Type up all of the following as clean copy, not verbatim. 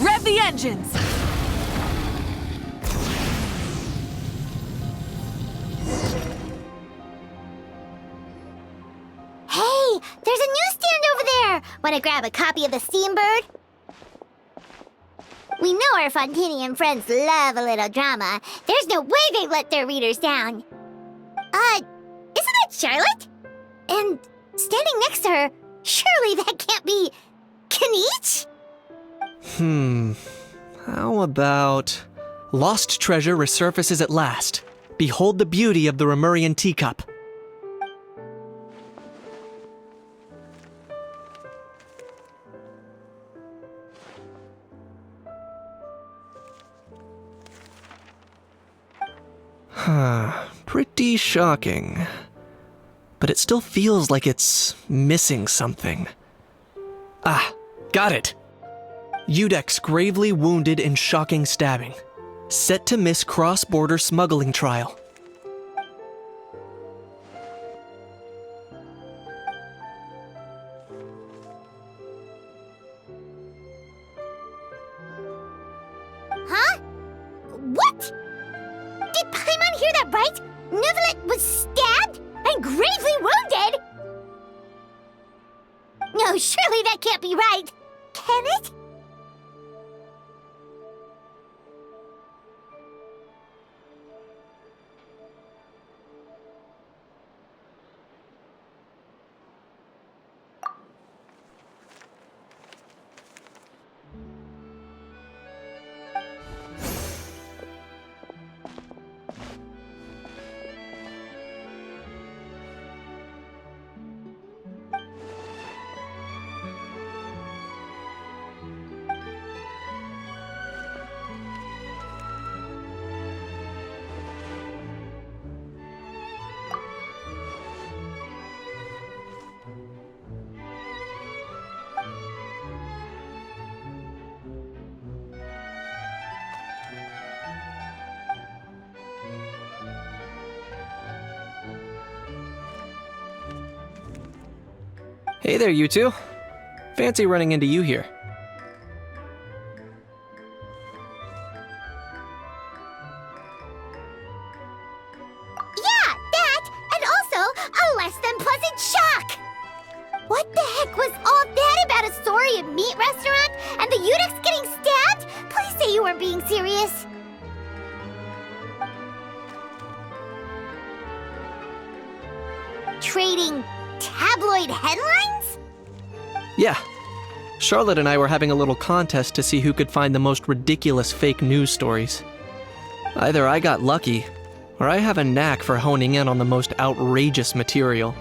Rev the engines! Hey, there's a newsstand over there! Wanna grab a copy of the Steambird? We know our Fontanian friends love a little drama. There's no way they let their readers down. Isn't that Charlotte? And standing next to her, surely that can't be Kaniche? How about... Lost treasure resurfaces at last. Behold the beauty of the Remurian teacup. Pretty shocking. But it still feels like it's missing something. Ah, got it! Udex gravely wounded in shocking stabbing. Set to miss cross-border smuggling trial. Huh? What? Did Paimon hear that right? Neuvillette was stabbed and gravely wounded? No, surely that can't be right. Can it? Hey there, you two. Fancy running into you here. Yeah, that, and also a less than pleasant shock. What the heck was all that about a Saurian meat restaurant and the Udex getting stabbed? Please say you weren't being serious. Trading tabloid headlines? Yeah. Charlotte and I were having a little contest to see who could find the most ridiculous fake news stories. Either I got lucky, or I have a knack for honing in on the most outrageous material.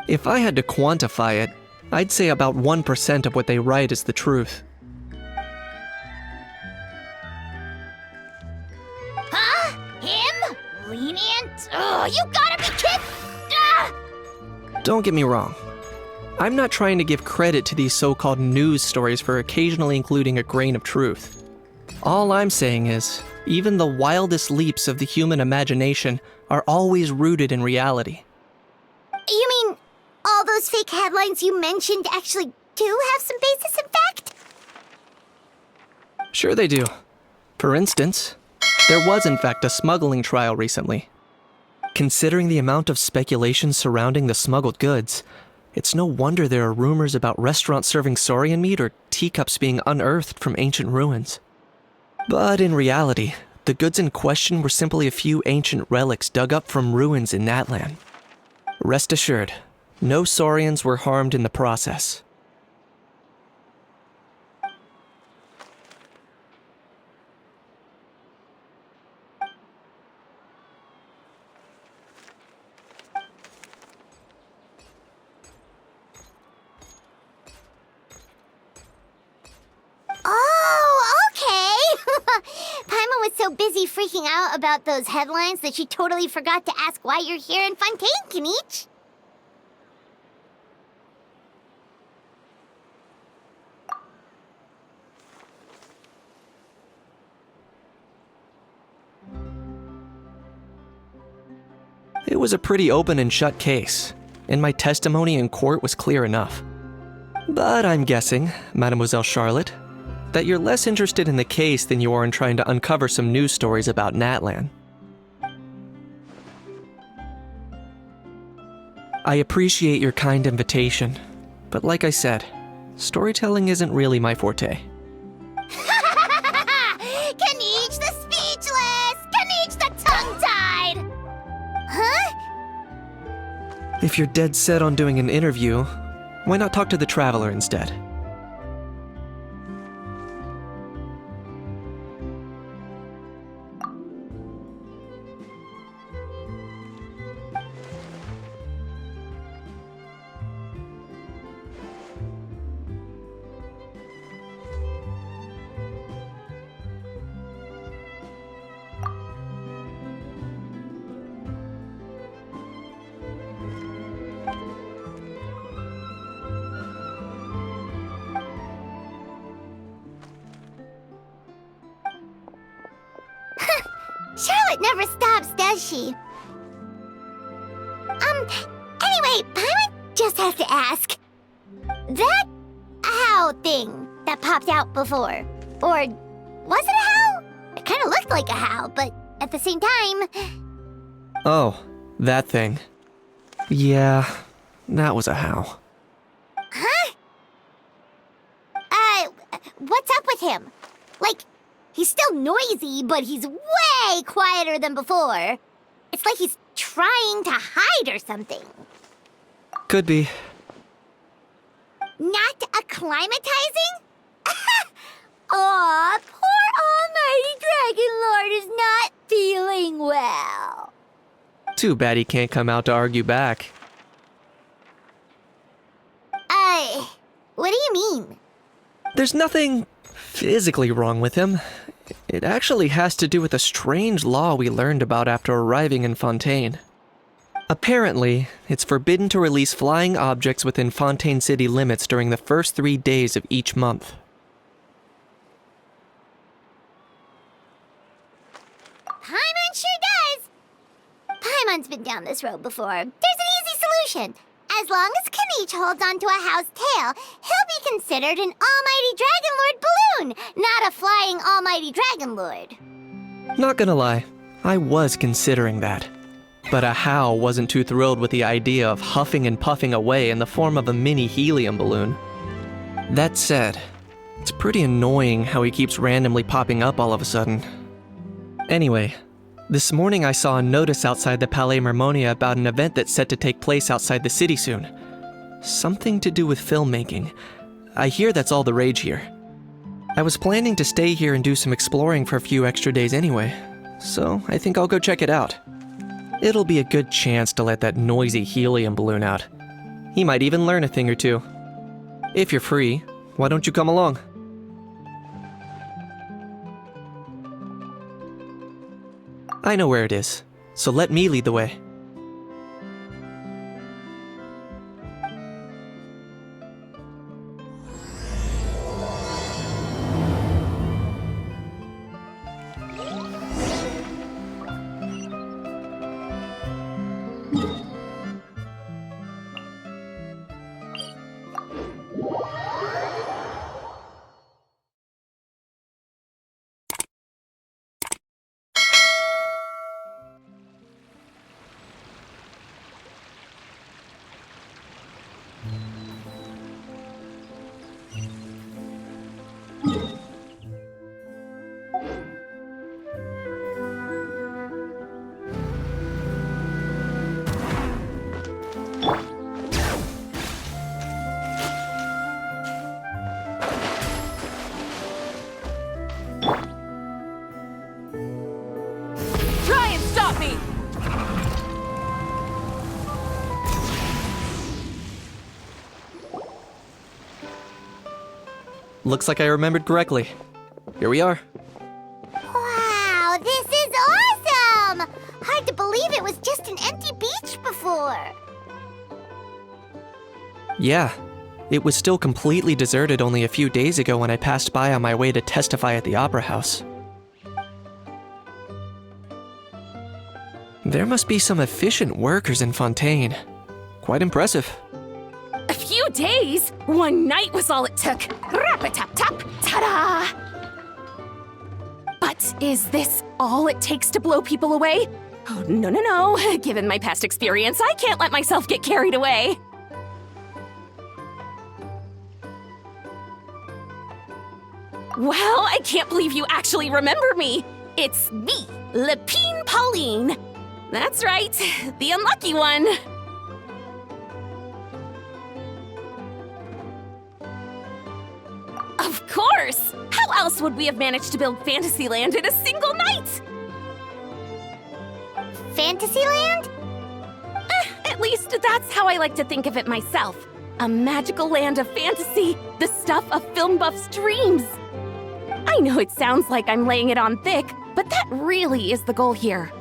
If I had to quantify it, I'd say about 1% of what they write is the truth. Huh? Him? Lenient? Ugh, you gotta be kidding! Ah! Don't get me wrong. I'm not trying to give credit to these so-called news stories for occasionally including a grain of truth. All I'm saying is, even the wildest leaps of the human imagination are always rooted in reality. You mean all those fake headlines you mentioned actually do have some basis in fact? Sure they do. For instance, there was in fact a smuggling trial recently. Considering the amount of speculation surrounding the smuggled goods, it's no wonder there are rumors about restaurants serving saurian meat or teacups being unearthed from ancient ruins. But in reality, the goods in question were simply a few ancient relics dug up from ruins in Natlan. Rest assured, no saurians were harmed in the process. Oh, okay. Paimon was so busy freaking out about those headlines that she totally forgot to ask why you're here in Fontaine, Kenichi. It was a pretty open and shut case, and my testimony in court was clear enough. But I'm guessing, Mademoiselle Charlotte, that you're less interested in the case than you are in trying to uncover some news stories about Natlan. I appreciate your kind invitation, but like I said, storytelling isn't really my forte. Kenichi the speechless! Kenichi the tongue-tied! Huh? If you're dead set on doing an interview, why not talk to the Traveler instead? Charlotte never stops, does she? Anyway, Paimon just has to ask. That how thing that popped out before, or was it a how? It kind of looked like a how, but at the same time... Oh, that thing. Yeah, that was a how. Huh? What's up with him? Like, he's still noisy, but he's way quieter than before. It's like he's trying to hide or something. Could be. Not acclimatizing? Aw, poor Almighty Dragon Lord is not feeling well. Too bad he can't come out to argue back. What do you mean? There's nothing physically wrong with him. It actually has to do with a strange law we learned about after arriving in Fontaine. Apparently, it's forbidden to release flying objects within Fontaine city limits during the first 3 days of each month. Paimon sure does! Paimon's been down this road before. There's an easy solution. As long as Kenichi holds onto a house tail, he'll be considered an Almighty Dragon Lord balloon, not a flying Almighty Dragon Lord. Not gonna lie, I was considering that. But a How wasn't too thrilled with the idea of huffing and puffing away in the form of a mini helium balloon. That said, it's pretty annoying how he keeps randomly popping up all of a sudden. Anyway, this morning I saw a notice outside the Palais Mermonia about an event that's set to take place outside the city soon. Something to do with filmmaking. I hear that's all the rage here. I was planning to stay here and do some exploring for a few extra days anyway, so I think I'll go check it out. It'll be a good chance to let that noisy helium balloon out. He might even learn a thing or two. If you're free, why don't you come along? I know where it is, so let me lead the way. Try and stop me! Looks like I remembered correctly. Here we are. Wow, was just an empty beach before. Yeah, it was still completely deserted only a few days ago when I passed by on my way to testify at the Opera House. There must be some efficient workers in Fontaine. Quite impressive. A few days? One night was all it took. Rap-a-tap-tap, ta-da! But is this all it takes to blow people away? Oh, no. Given my past experience, I can't let myself get carried away. Well, I can't believe you actually remember me. It's me, Lapine Pauline. That's right, the unlucky one. Of course! How else would we have managed to build Fantasyland in a single night? Fantasyland? At least that's how I like to think of it myself. A magical land of fantasy, the stuff of film buffs' dreams. I know it sounds like I'm laying it on thick, but that really is the goal here.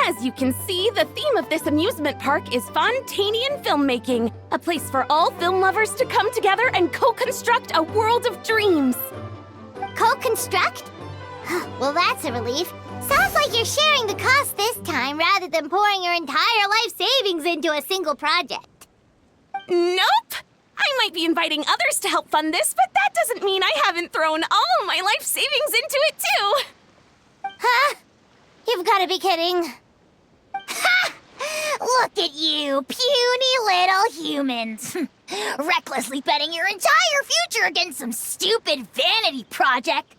As you can see, the theme of this amusement park is Fontainian filmmaking, a place for all film lovers to come together and co-construct a world of dreams. Co-construct? Well, that's a relief. Sounds like you're sharing the cost this time rather than pouring your entire life savings into a single project. Nope! I might be inviting others to help fund this, but that doesn't mean I haven't thrown all my life savings into it too! Huh? You've got to be kidding. Ha! Look at you, puny little humans. Recklessly betting your entire future against some stupid vanity project.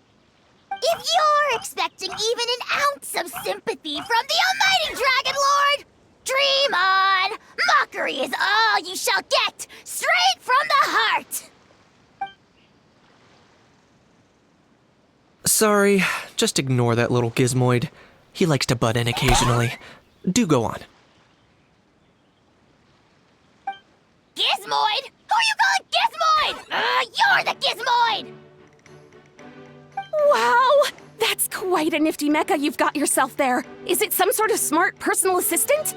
If you're expecting even an ounce of sympathy from the almighty Dragon Lord, dream on! Mockery is all you shall get, straight from the heart! Sorry, just ignore that little gizmoid. He likes to butt in occasionally. Do go on. Gizmoid? Who are you calling Gizmoid? You're the Gizmoid! Wow! That's quite a nifty mecha you've got yourself there. Is it some sort of smart personal assistant?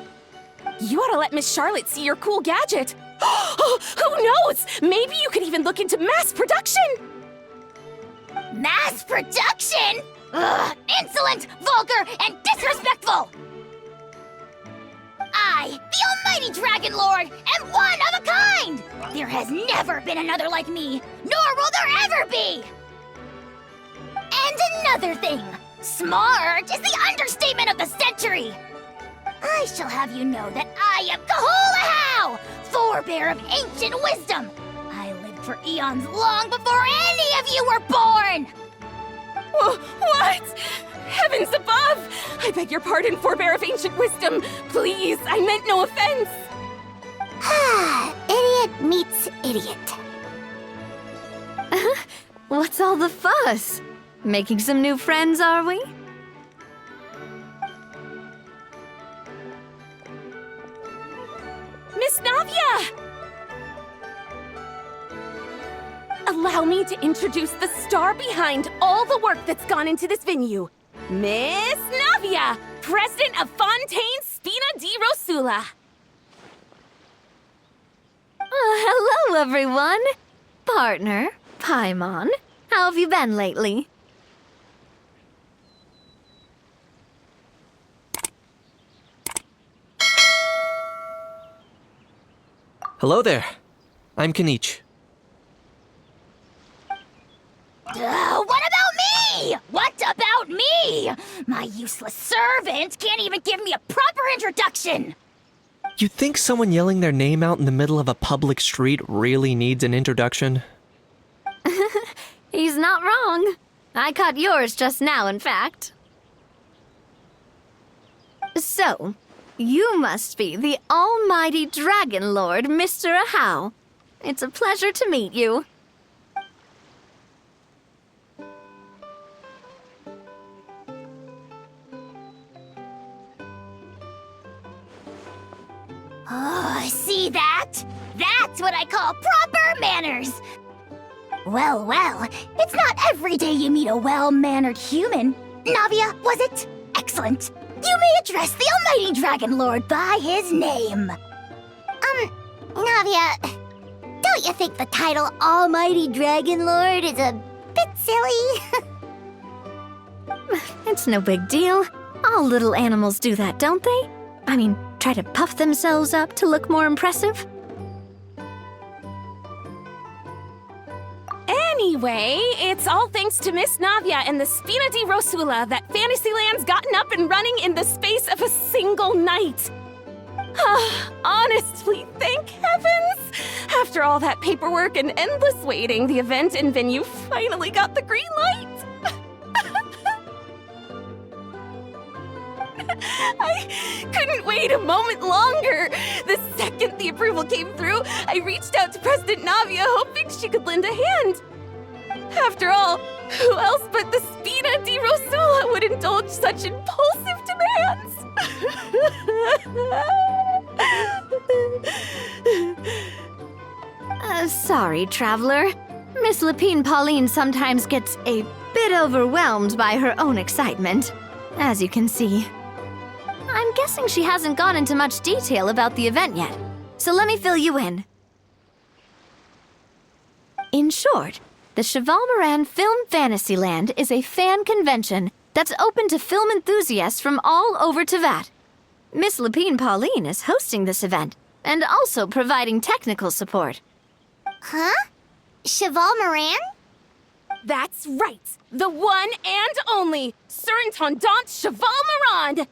You ought to let Miss Charlotte see your cool gadget. Who knows? Maybe you could even look into mass production! Mass production? Ugh, insolent, vulgar, and disrespectful! I, the almighty Dragon Lord, am one of a kind! There has never been another like me, nor will there ever be! And another thing, smart is the understatement of the century! I shall have you know that I am Kahulahau, forebear of ancient wisdom! I lived for eons long before any of you were born! What? Heavens above! I beg your pardon, forebear of ancient wisdom. Please, I meant no offense. Idiot meets idiot. What's all the fuss? Making some new friends, are we? Miss Navia! Allow me to introduce the star behind all the work that's gone into this venue. Miss Navia, president of Fontaine Spina di Rosula. Hello, everyone. Partner, Paimon, how have you been lately? Hello there. I'm Kanich. What about me? What about me? My useless servant can't even give me a proper introduction. You think someone yelling their name out in the middle of a public street really needs an introduction? He's not wrong. I caught yours just now, in fact. So, you must be the almighty Dragon Lord, Mr. Ahau. It's a pleasure to meet you. Oh, see that? That's what I call proper manners. Well, it's not every day you meet a well-mannered human. Navia, was it? Excellent. You may address the Almighty Dragon Lord by his name. Navia, don't you think the title Almighty Dragon Lord is a bit silly? It's no big deal. All little animals do that, don't they? I mean, try to puff themselves up to look more impressive. Anyway, it's all thanks to Miss Navia and the Spina di Rosula that Fantasyland's gotten up and running in the space of a single night. Honestly, thank heavens! After all that paperwork and endless waiting, the event and venue finally got the green light. I couldn't wait a moment longer. The second the approval came through, I reached out to President Navia, hoping she could lend a hand. After all, who else but the Spina di Rosula would indulge such impulsive demands? Sorry, Traveler. Miss Lapine Pauline sometimes gets a bit overwhelmed by her own excitement, as you can see. I'm guessing she hasn't gone into much detail about the event yet, so let me fill you in. In short, the Cheval Moran Film Fantasyland is a fan convention that's open to film enthusiasts from all over Teyvat. Miss Lapine Pauline is hosting this event and also providing technical support. Huh? Cheval Moran? That's right, the one and only Surintendant Cheval Moran!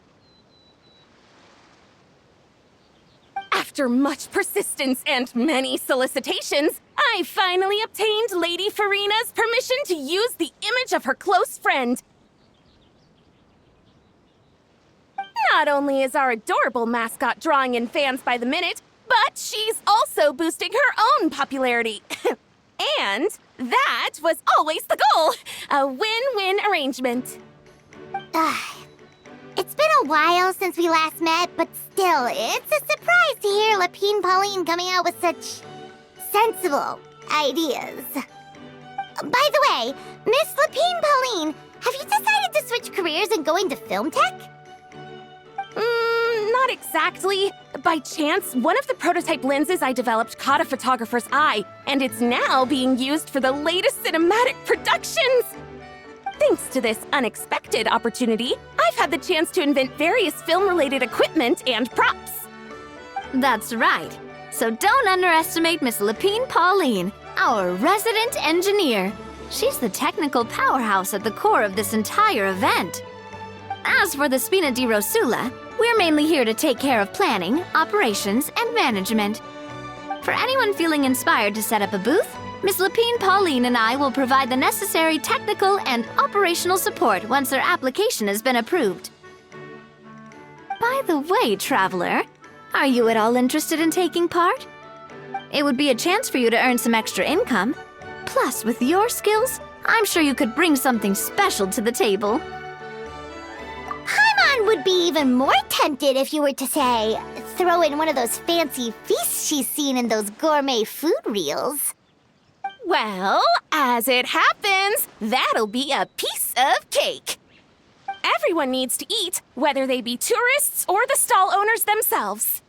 After much persistence and many solicitations, I finally obtained Lady Farina's permission to use the image of her close friend. Not only is our adorable mascot drawing in fans by the minute, but she's also boosting her own popularity. And that was always the goal, a win-win arrangement. It's been a while since we last met, but still, it's a surprise to hear Lapine Pauline coming out with such sensible ideas. By the way, Miss Lapine Pauline, have you decided to switch careers and go into film tech? Not exactly. By chance, one of the prototype lenses I developed caught a photographer's eye, and it's now being used for the latest cinematic productions. Thanks to this unexpected opportunity, I've had the chance to invent various film-related equipment and props. That's right. So don't underestimate Miss Lapine Pauline, our resident engineer. She's the technical powerhouse at the core of this entire event. As for the Spina di Rosula, we're mainly here to take care of planning, operations, and management. For anyone feeling inspired to set up a booth, Miss Lapine Pauline and I will provide the necessary technical and operational support once their application has been approved. By the way, Traveler, are you at all interested in taking part? It would be a chance for you to earn some extra income. Plus, with your skills, I'm sure you could bring something special to the table. Paimon would be even more tempted if you were to, say, throw in one of those fancy feasts she's seen in those gourmet food reels. Well, as it happens, that'll be a piece of cake. Everyone needs to eat, whether they be tourists or the stall owners themselves.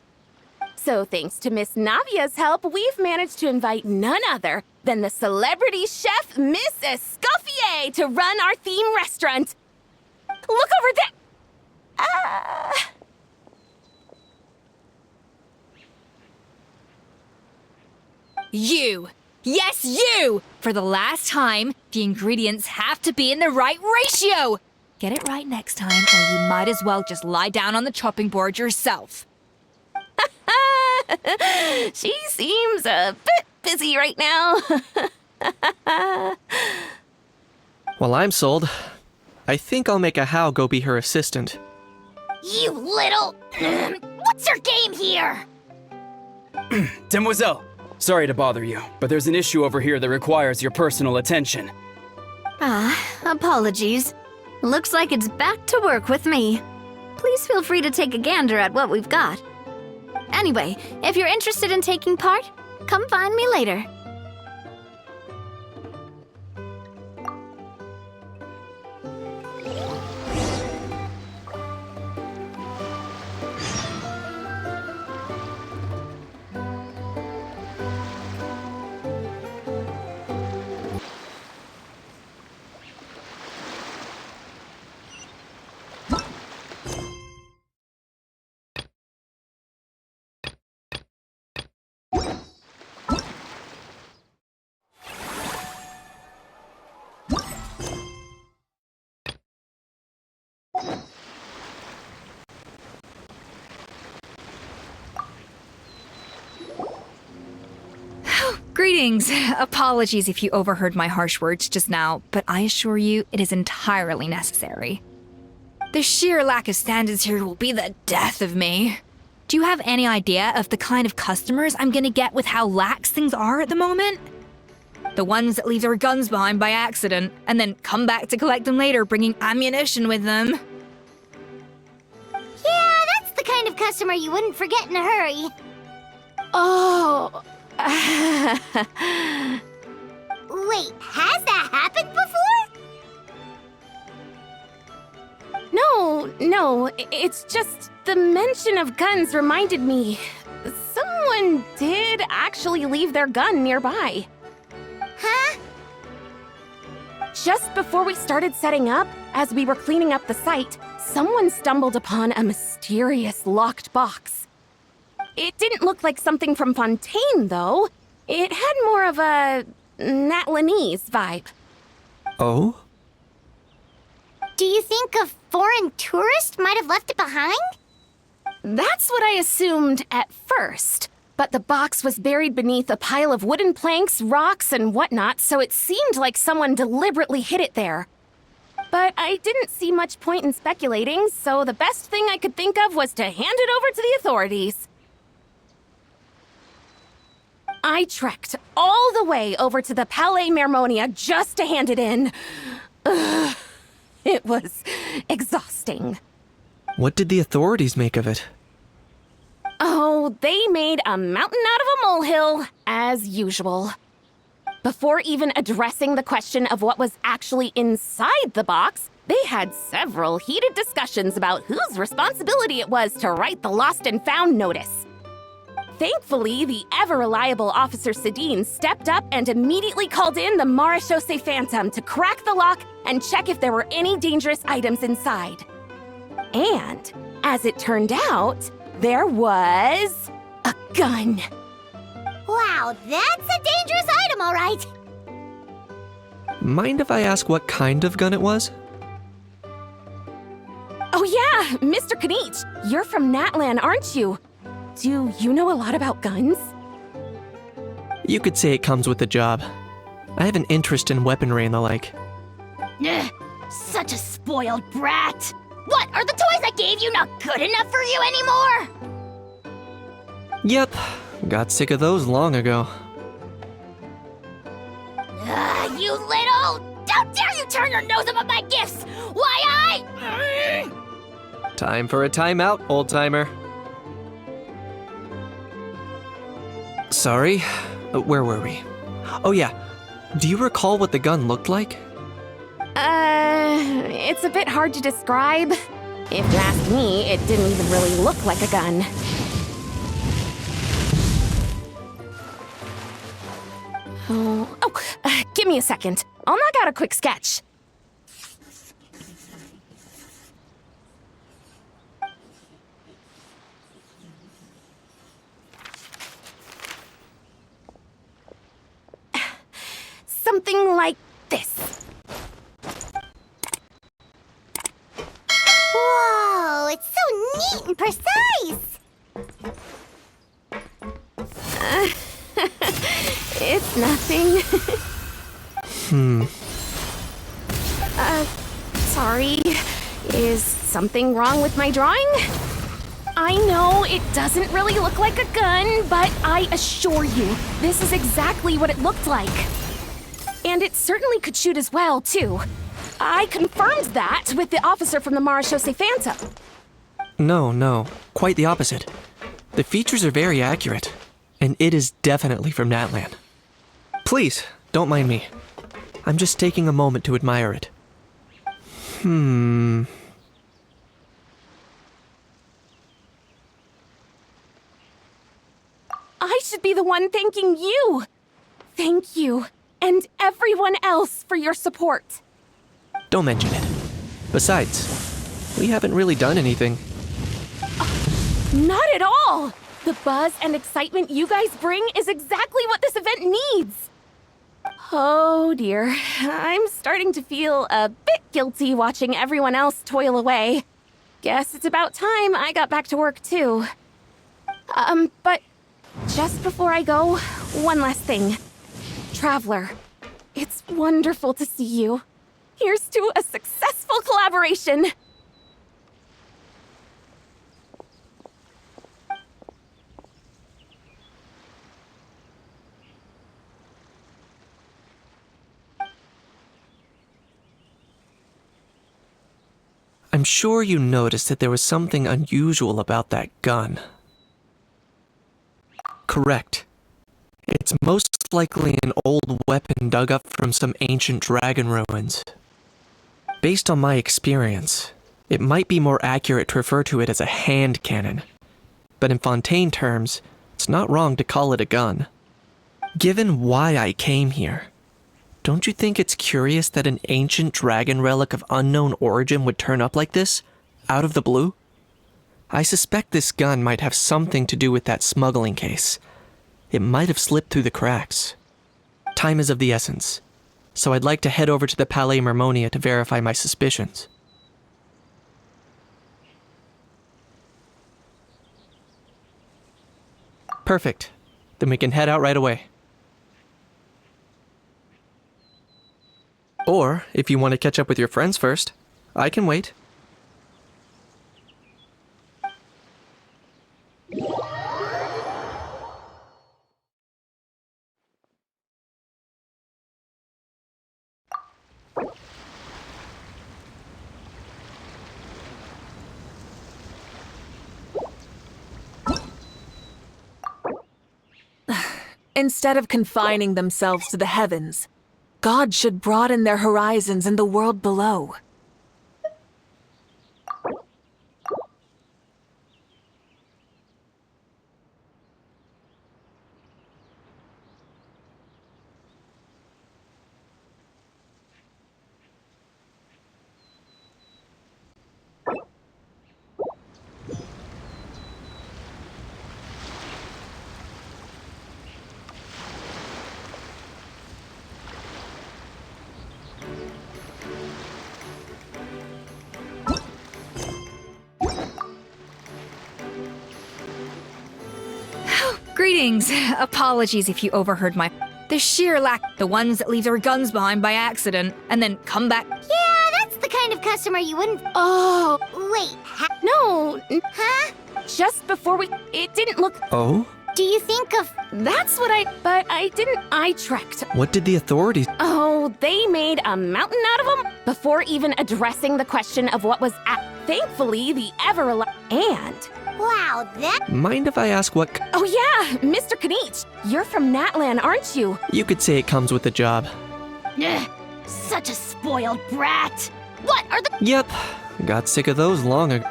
So thanks to Miss Navia's help, we've managed to invite none other than the celebrity chef Miss Escoffier to run our theme restaurant. Look over there! You! Yes, you! For the last time, the ingredients have to be in the right ratio! Get it right next time, or you might as well just lie down on the chopping board yourself. She seems a bit busy right now. Well, I'm sold. I think I'll make a How go be her assistant. You little... What's your game here? Demoiselle, sorry to bother you, but there's an issue over here that requires your personal attention. Apologies. Looks like it's back to work with me. Please feel free to take a gander at what we've got. Anyway, if you're interested in taking part, come find me later. Greetings. Apologies if you overheard my harsh words just now, but I assure you it is entirely necessary. The sheer lack of standards here will be the death of me. Do you have any idea of the kind of customers I'm gonna get with how lax things are at the moment? The ones that leave their guns behind by accident, and then come back to collect them later bringing ammunition with them. Yeah, that's the kind of customer you wouldn't forget in a hurry. Oh. Wait, has that happened before? No, it's just the mention of guns reminded me. Someone did actually leave their gun nearby. Huh? Just before we started setting up, as we were cleaning up the site, someone stumbled upon a mysterious locked box. It didn't look like something from Fontaine, though. It had more of a Natlanese vibe. Oh? Do you think a foreign tourist might have left it behind? That's what I assumed at first. But the box was buried beneath a pile of wooden planks, rocks, and whatnot, so it seemed like someone deliberately hid it there. But I didn't see much point in speculating, so the best thing I could think of was to hand it over to the authorities. I trekked all the way over to the Palais Mermonia just to hand it in. Ugh, it was exhausting. What did the authorities make of it? Oh, they made a mountain out of a molehill, as usual. Before even addressing the question of what was actually inside the box, they had several heated discussions about whose responsibility it was to write the lost and found notice. Thankfully, the ever-reliable Officer Sedine stepped up and immediately called in the Marechaussee Phantom to crack the lock and check if there were any dangerous items inside. And, as it turned out, there was a gun. Wow, that's a dangerous item, all right. Mind if I ask what kind of gun it was? Oh yeah, Mr. Kanich, you're from Natlan, aren't you? Do you know a lot about guns? You could say it comes with the job. I have an interest in weaponry and the like. Ugh, such a spoiled brat. What, are the toys I gave you not good enough for you anymore? Yep, got sick of those long ago. You little... How dare you turn your nose up at my gifts? Why Time for a timeout, old-timer. Sorry, where were we? Oh yeah, do you recall what the gun looked like? It's a bit hard to describe. If you ask me, it didn't even really look like a gun. Give me a second. I'll knock out a quick sketch. Something like this. Whoa, it's so neat and precise. It's nothing. Sorry. Is something wrong with my drawing? I know it doesn't really look like a gun, but I assure you, this is exactly what it looked like. And it certainly could shoot as well, too. I confirmed that with the officer from the Marechaussee Phantom. No, quite the opposite. The features are very accurate, and it is definitely from Natlan. Please, don't mind me. I'm just taking a moment to admire it. I should be the one thanking you. Thank you, and everyone else for your support. Don't mention it. Besides, we haven't really done anything. Not at all! The buzz and excitement you guys bring is exactly what this event needs. Oh dear, I'm starting to feel a bit guilty watching everyone else toil away. Guess it's about time I got back to work too. But just before I go, one last thing. Traveler, it's wonderful to see you. Here's to a successful collaboration! I'm sure you noticed that there was something unusual about that gun. Correct. It's most likely an old weapon dug up from some ancient dragon ruins. Based on my experience, it might be more accurate to refer to it as a hand cannon. But in Fontaine terms, it's not wrong to call it a gun. Given why I came here, don't you think it's curious that an ancient dragon relic of unknown origin would turn up like this, out of the blue? I suspect this gun might have something to do with that smuggling case. It might have slipped through the cracks. Time is of the essence, so I'd like to head over to the Palais Mermonia to verify my suspicions. Perfect. Then we can head out right away. Or, if you want to catch up with your friends first, I can wait. Instead of confining themselves to the heavens, God should broaden their horizons in the world below. Greetings. Apologies if you overheard the sheer lack, the ones that leave their guns behind by accident and then come back. Yeah, that's the kind of customer you wouldn't... Oh, Wait, no. huh? Just before it didn't look... Oh? Do you think of... But I didn't... I trekked. What did the authorities... Oh, they made a mountain out of them before even addressing the question of what was at... Thankfully, the ever-alive... And... Wow, that... Mind if I ask what... Oh yeah, Mr. Kanich, you're from Natlan, aren't you? You could say it comes with the job. Ugh, such a spoiled brat. What are the... Yep, got sick of those long ago.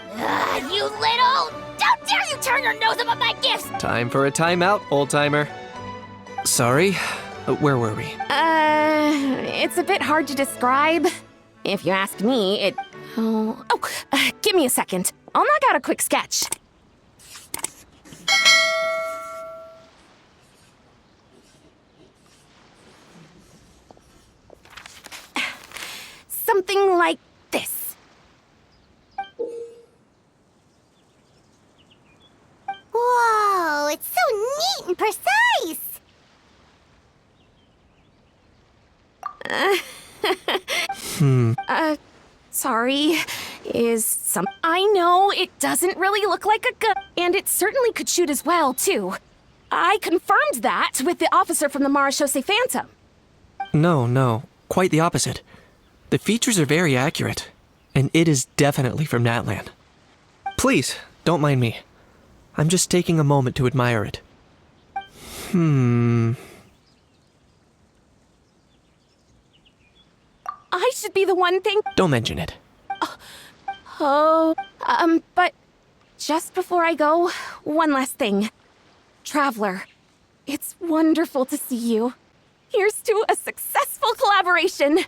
You little... Don't dare you turn your nose up at my gifts! Time for a timeout, old-timer. Sorry, where were we? It's a bit hard to describe. If you ask me, it... give me a second. I'll knock out a quick sketch. Something like this. Whoa, it's so neat and precise! Sorry. I know it doesn't really look like a gun, and it certainly could shoot as well, too. I confirmed that with the officer from the Marechaussee Phantom. No, quite the opposite. The features are very accurate, and it is definitely from Natlan. Please, don't mind me. I'm just taking a moment to admire it. I should be the one thing... Don't mention it. But just before I go, one last thing. Traveler, it's wonderful to see you. Here's to a successful collaboration.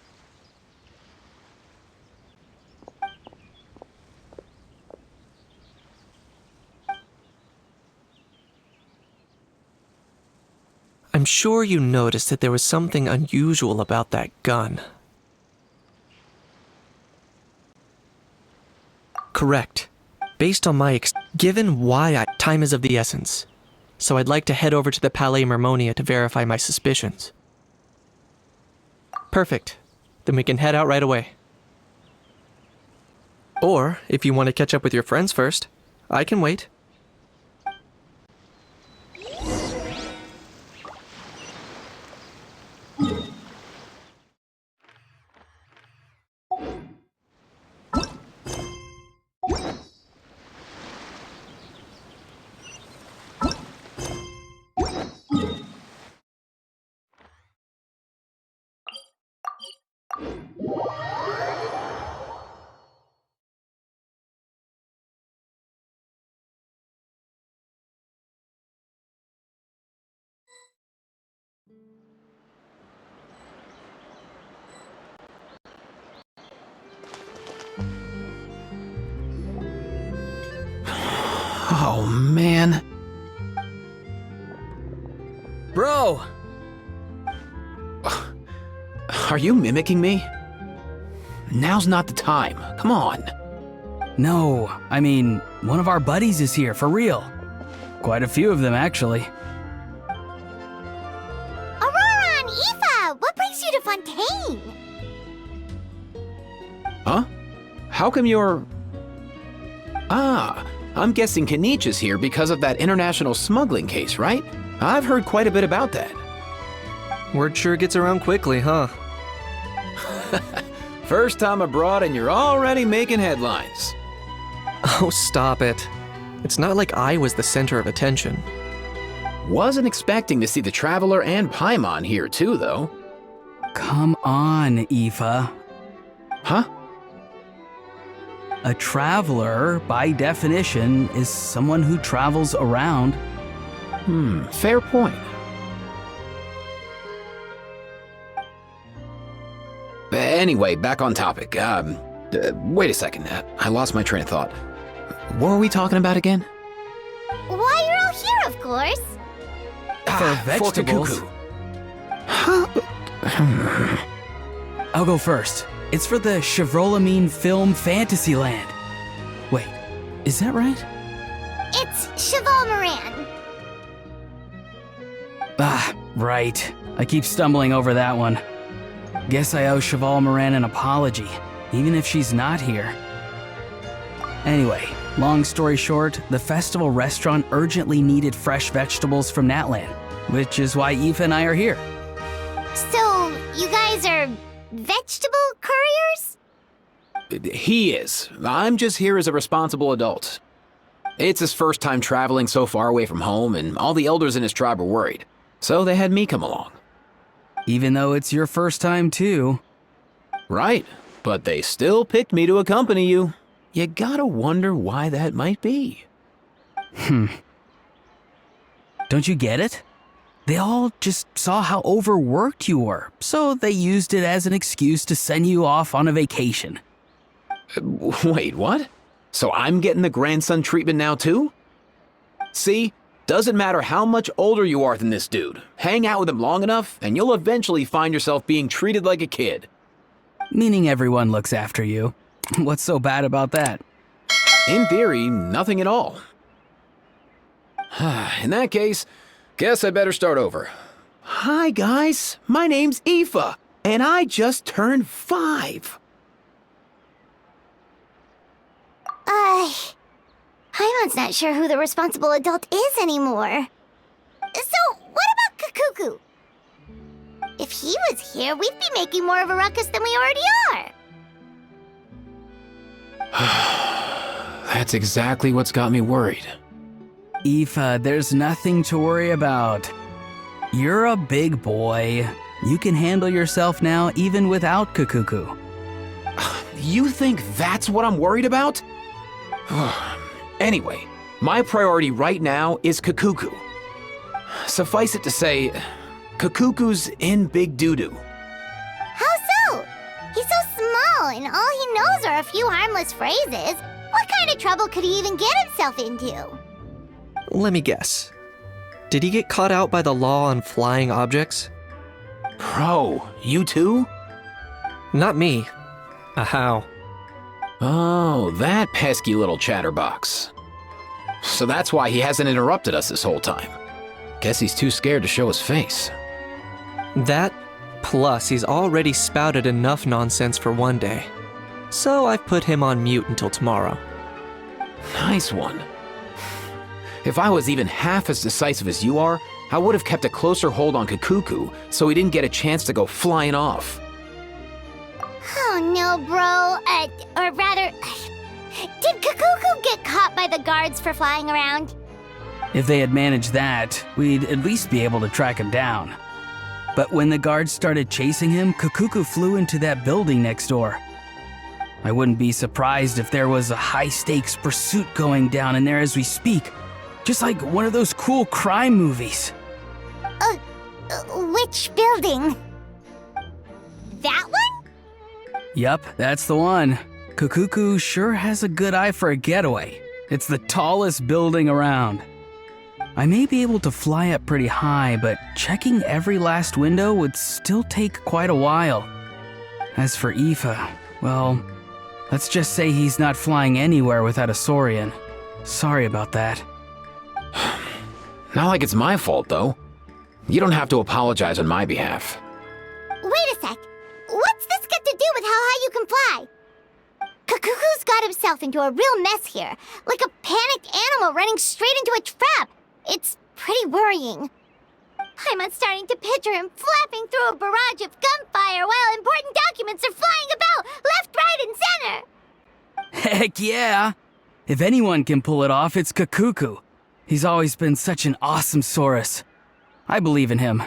I'm sure you noticed that there was something unusual about that gun. Correct. Based on my given why time is of the essence, so I'd like to head over to the Palais Mermonia to verify my suspicions. Perfect. Then we can head out right away. Or, if you want to catch up with your friends first, I can wait. Oh, man. Bro! Are you mimicking me? Now's not the time. Come on. No, I mean, one of our buddies is here, for real. Quite a few of them, actually. Aurora and Aoife, what brings you to Fontaine? Huh? How come you're... Ah, I'm guessing Kanich is here because of that international smuggling case, right? I've heard quite a bit about that. Word sure gets around quickly, huh? First time abroad and you're already making headlines. Oh, stop it. It's not like I was the center of attention. Wasn't expecting to see the Traveler and Paimon here too, though. Come on, Aoife. Huh? A traveler, by definition, is someone who travels around. Fair point. Anyway, back on topic. Wait a second. I lost my train of thought. What were we talking about again? Why, you're all here, of course. For vegetables. I'll go first. It's for the Chevrolamine Film Fantasyland. Wait, is that right? It's Cheval Moran. Ah, right. I keep stumbling over that one. Guess I owe Cheval Moran an apology, even if she's not here. Anyway, long story short, the festival restaurant urgently needed fresh vegetables from Natlan, which is why Aoife and I are here. So, you guys are vegetable couriers? He is. I'm just here as a responsible adult. It's his first time traveling so far away from home, and all the elders in his tribe were worried. So they had me come along. Even though it's your first time too. Right, but they still picked me to accompany you. You gotta wonder why that might be. Don't you get it? They all just saw how overworked you were, so they used it as an excuse to send you off on a vacation. Wait, what? So I'm getting the grandson treatment now too? See? Doesn't matter how much older you are than this dude. Hang out with him long enough, and you'll eventually find yourself being treated like a kid. Meaning everyone looks after you. What's so bad about that? In theory, nothing at all. In that case, guess I better start over. Hi guys, my name's Aoife, and I just turned 5. Paimon's not sure who the responsible adult is anymore. So, what about Kakuku? If he was here, we'd be making more of a ruckus than we already are. That's exactly what's got me worried. Aoife, there's nothing to worry about. You're a big boy. You can handle yourself now even without Kakuku. You think that's what I'm worried about? Anyway, my priority right now is Kakuku. Suffice it to say, Kakuku's in big doo-doo. How so? He's so small, and all he knows are a few harmless phrases. What kind of trouble could he even get himself into? Let me guess. Did he get caught out by the law on flying objects? Bro, you too? Not me. How? Oh, that pesky little chatterbox. So that's why he hasn't interrupted us this whole time. Guess he's too scared to show his face. That, Plus, he's already spouted enough nonsense for one day. So I've put him on mute until tomorrow. Nice one. If I was even half as decisive as you are, I would have kept a closer hold on Kakuku so he didn't get a chance to go flying off. Oh no, bro. Or rather, did Kakuku get caught by the guards for flying around? If they had managed that, we'd at least be able to track him down. But when the guards started chasing him, Kakuku flew into that building next door. I wouldn't be surprised if there was a high-stakes pursuit going down in there as we speak. Just like one of those cool crime movies. Which building? That one? Yup, that's the one. Kakuku sure has a good eye for a getaway. It's the tallest building around. I may be able to fly up pretty high, but checking every last window would still take quite a while. As for Aoife, well, let's just say he's not flying anywhere without a Saurian. Sorry about that. Not like it's my fault, though. You don't have to apologize on my behalf. Wait a sec. What's this got to do with how high you can fly? Kakuku's got himself into a real mess here, like a panicked animal running straight into a trap. It's pretty worrying. I'm starting to picture him flapping through a barrage of gunfire while important documents are flying about left, right, and center. Heck yeah! If anyone can pull it off, it's Kakuku. He's always been such an awesome Saurus. I believe in him.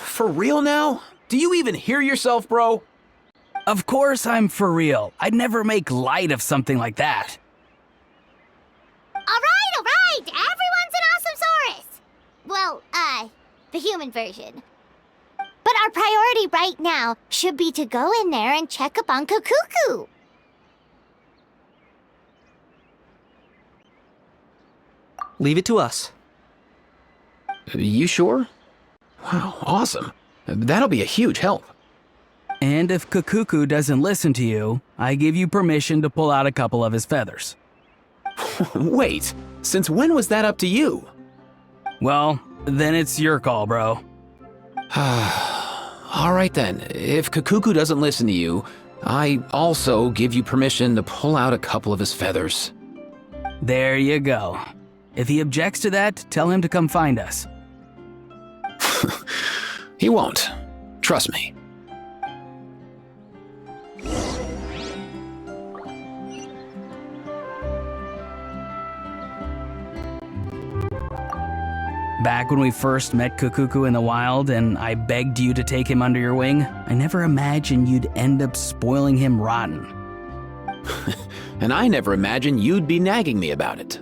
For real now? Do you even hear yourself, bro? Of course I'm for real. I'd never make light of something like that. All right. Everyone's an awesome Saurus. Well, the human version. But our priority right now should be to go in there and check up on Kakuku. Leave it to us. You sure? Wow, awesome. That'll be a huge help. And if Kakuku doesn't listen to you, I give you permission to pull out a couple of his feathers. Wait, since when was that up to you? Well, then it's your call, bro. All right then, if Kakuku doesn't listen to you, I also give you permission to pull out a couple of his feathers. There you go. If he objects to that, tell him to come find us. He won't. Trust me. Back when we first met Kakuku in the wild and I begged you to take him under your wing, I never imagined you'd end up spoiling him rotten. And I never imagined you'd be nagging me about it.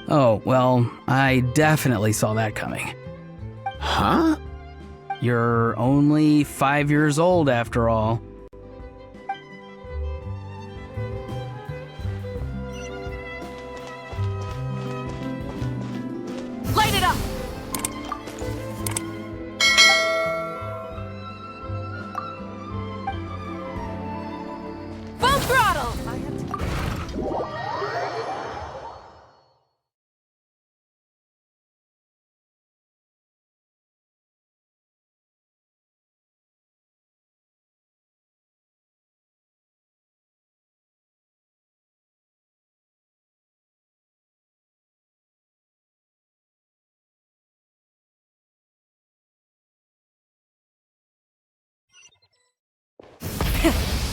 Oh, well, I definitely saw that coming. Huh? You're only 5 years old after all. Light it up! Full throttle!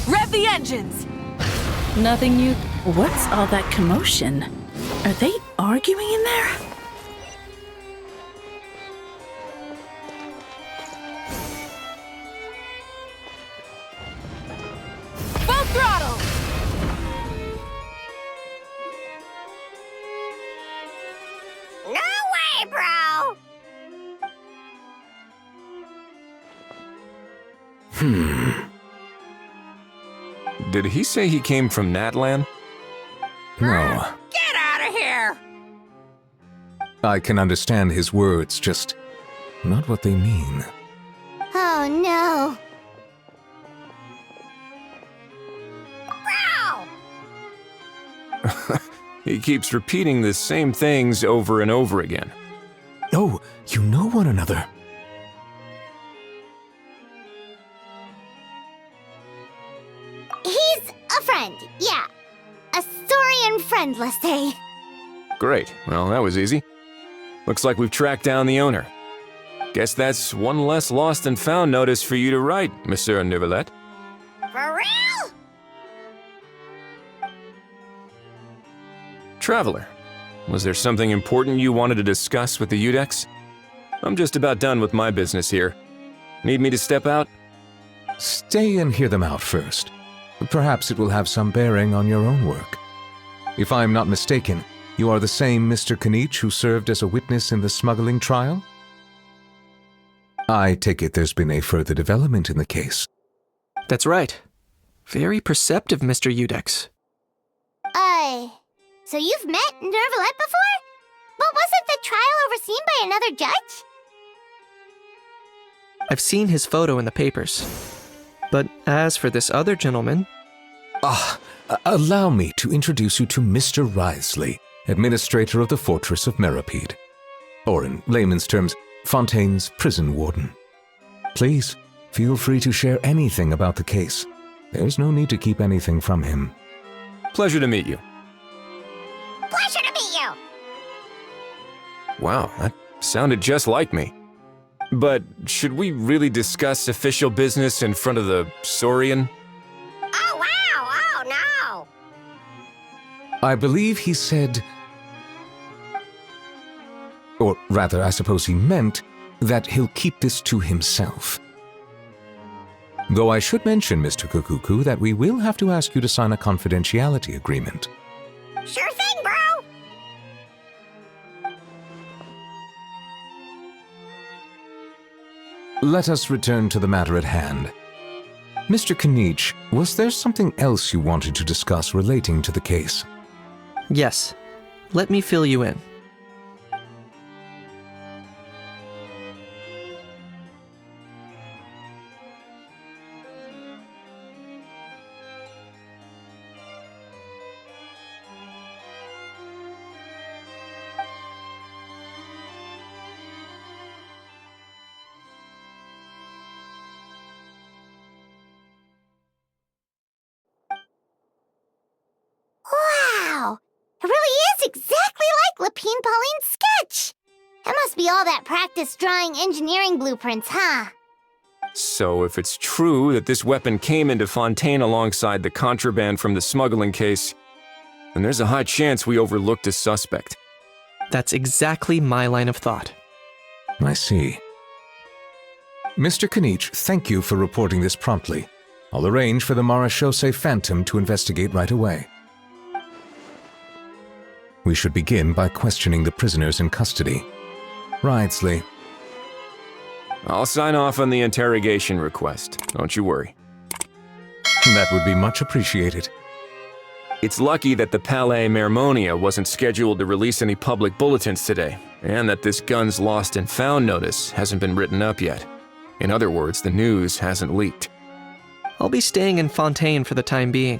Rev the engines! Nothing new. What's all that commotion? Are they arguing in there? Full throttle! No way, bro! Did he say he came from Natlan? No. Get out of here! I can understand his words, just not what they mean. Oh no. Bro! He keeps repeating the same things over and over again. Oh, you know one another. He's a friend, yeah. A Saurian friend, let's say. Great. Well, that was easy. Looks like we've tracked down the owner. Guess that's one less lost and found notice for you to write, Monsieur Neuvillette. For real? Traveler, was there something important you wanted to discuss with the Udex? I'm just about done with my business here. Need me to step out? Stay and hear them out first. Perhaps it will have some bearing on your own work. If I am not mistaken, you are the same Mr. Kanich who served as a witness in the smuggling trial? I take it there's been a further development in the case. That's right. Very perceptive, Mr. Udex. So you've met Neuvillette before? But wasn't the trial overseen by another judge? I've seen his photo in the papers. But as for this other gentleman... Allow me to introduce you to Mr. Wriothesley, administrator of the Fortress of Meripede. Or in layman's terms, Fontaine's prison warden. Please, feel free to share anything about the case. There's no need to keep anything from him. Pleasure to meet you. Pleasure to meet you! Wow, that sounded just like me. But should we really discuss official business in front of the Saurian? Oh, wow! Oh, no! I believe he said... Or rather, I suppose he meant that he'll keep this to himself. Though I should mention, Mr. Kukuku, that we will have to ask you to sign a confidentiality agreement. Sure thing, bro! Let us return to the matter at hand. Mr. Kanich, was there something else you wanted to discuss relating to the case? Yes. Let me fill you in. Wow! It really is exactly like Lapine Pauline's sketch! That must be all that practice drawing engineering blueprints, huh? So if it's true that this weapon came into Fontaine alongside the contraband from the smuggling case, then there's a high chance we overlooked a suspect. That's exactly my line of thought. I see. Mr. Kanich, thank you for reporting this promptly. I'll arrange for the Marechaussee Phantom to investigate right away. We should begin by questioning the prisoners in custody. Wriothesley. I'll sign off on the interrogation request, don't you worry. That would be much appreciated. It's lucky that the Palais Mermonia wasn't scheduled to release any public bulletins today, and that this gun's lost and found notice hasn't been written up yet. In other words, the news hasn't leaked. I'll be staying in Fontaine for the time being.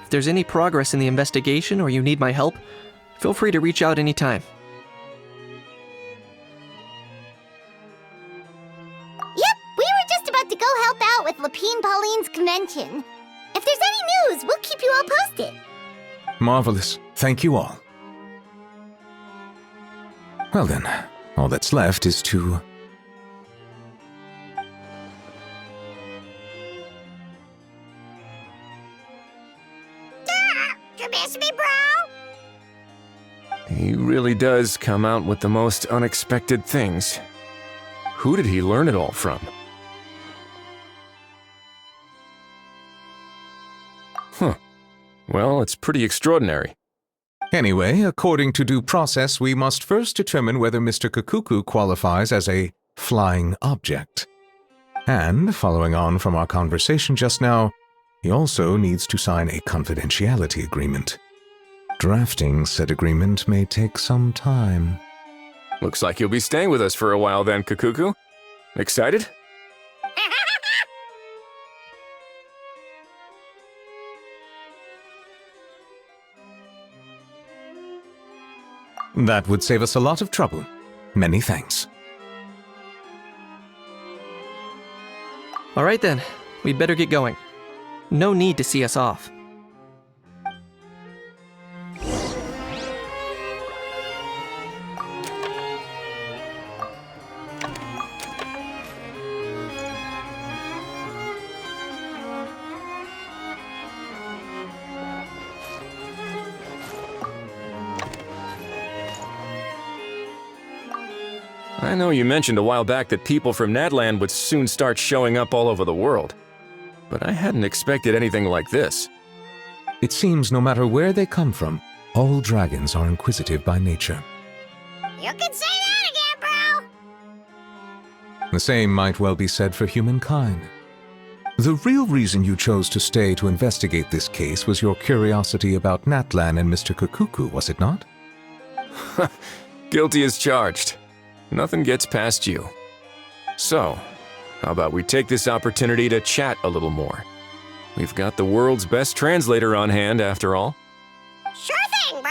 If there's any progress in the investigation or you need my help, feel free to reach out anytime. Yep, we were just about to go help out with Lapine Pauline's convention. If there's any news, we'll keep you all posted. Marvelous. Thank you all. Well then, all that's left is to... You miss me, bro? He really does come out with the most unexpected things. Who did he learn it all from? Huh. Well, it's pretty extraordinary. Anyway, according to due process, we must first determine whether Mr. Kukuku qualifies as a flying object. And, following on from our conversation just now, he also needs to sign a confidentiality agreement. Drafting said agreement may take some time. Looks like you'll be staying with us for a while then, Kukuku. Excited? That would save us a lot of trouble. Many thanks. All right then, we'd better get going. No need to see us off. I know you mentioned a while back that people from Natland would soon start showing up all over the world, but I hadn't expected anything like this. It seems no matter where they come from, all dragons are inquisitive by nature. You can say that again, bro! The same might well be said for humankind. The real reason you chose to stay to investigate this case was your curiosity about Natlan and Mr. Kukuku, was it not? Guilty as charged. Nothing gets past you. So, how about we take this opportunity to chat a little more? We've got the world's best translator on hand, after all. Sure thing, bro!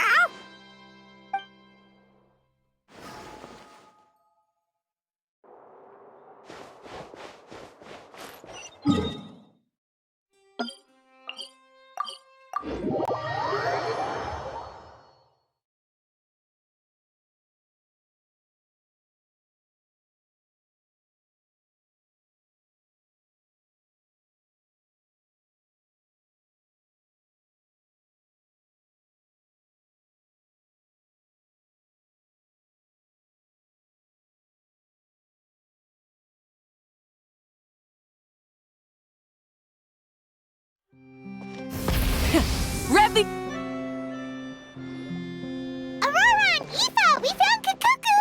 Revi! Aurora and Aoife, we found Kukuku!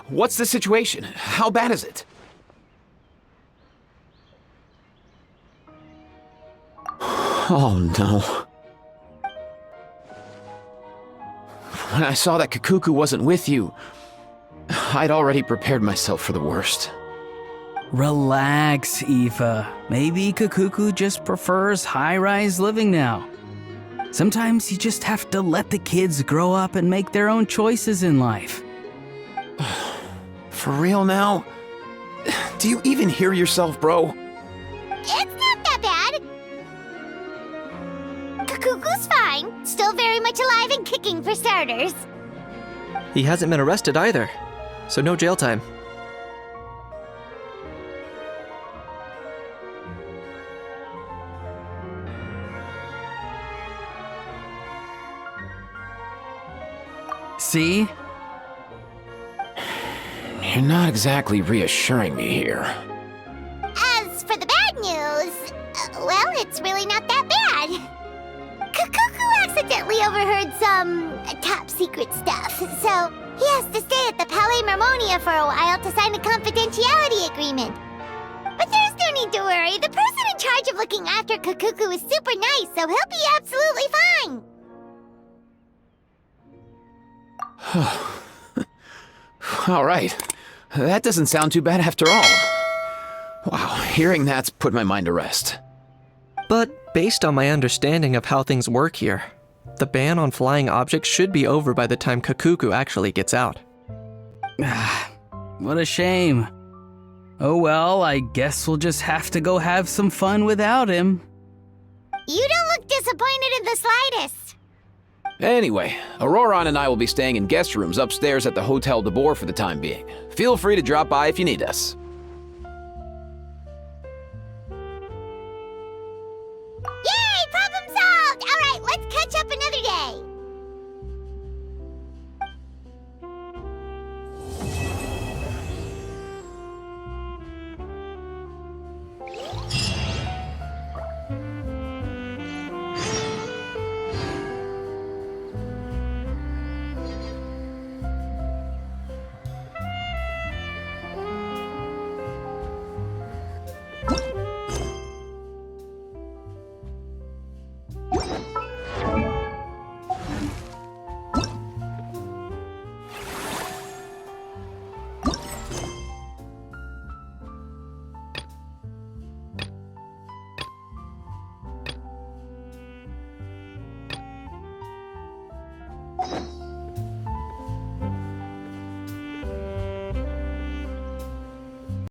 What's the situation? How bad is it? Oh no. When I saw that Kukuku wasn't with you, I'd already prepared myself for the worst. Relax, Aoife. Maybe Kukuku just prefers high-rise living now. Sometimes you just have to let the kids grow up and make their own choices in life. For real now? Do you even hear yourself, bro? It's not that bad. Kukuku's fine. Still very much alive and kicking for starters. He hasn't been arrested either, so no jail time. See? You're not exactly reassuring me here. As for the bad news, well, it's really not that bad. Kukuku accidentally overheard some top secret stuff, so he has to stay at the Palais Mermonia for a while to sign a confidentiality agreement. But there's no need to worry. The person in charge of looking after Kukuku is super nice, so he'll be absolutely fine. All right. That doesn't sound too bad after all. Wow, hearing that's put my mind to rest. But based on my understanding of how things work here, the ban on flying objects should be over by the time Kukuku actually gets out. What a shame. Oh well, I guess we'll just have to go have some fun without him. You don't look disappointed in the slightest. Anyway, Auroron and I will be staying in guest rooms upstairs at the Hotel de Boer for the time being. Feel free to drop by if you need us. Yay! Problem solved! Alright, let's catch up another day.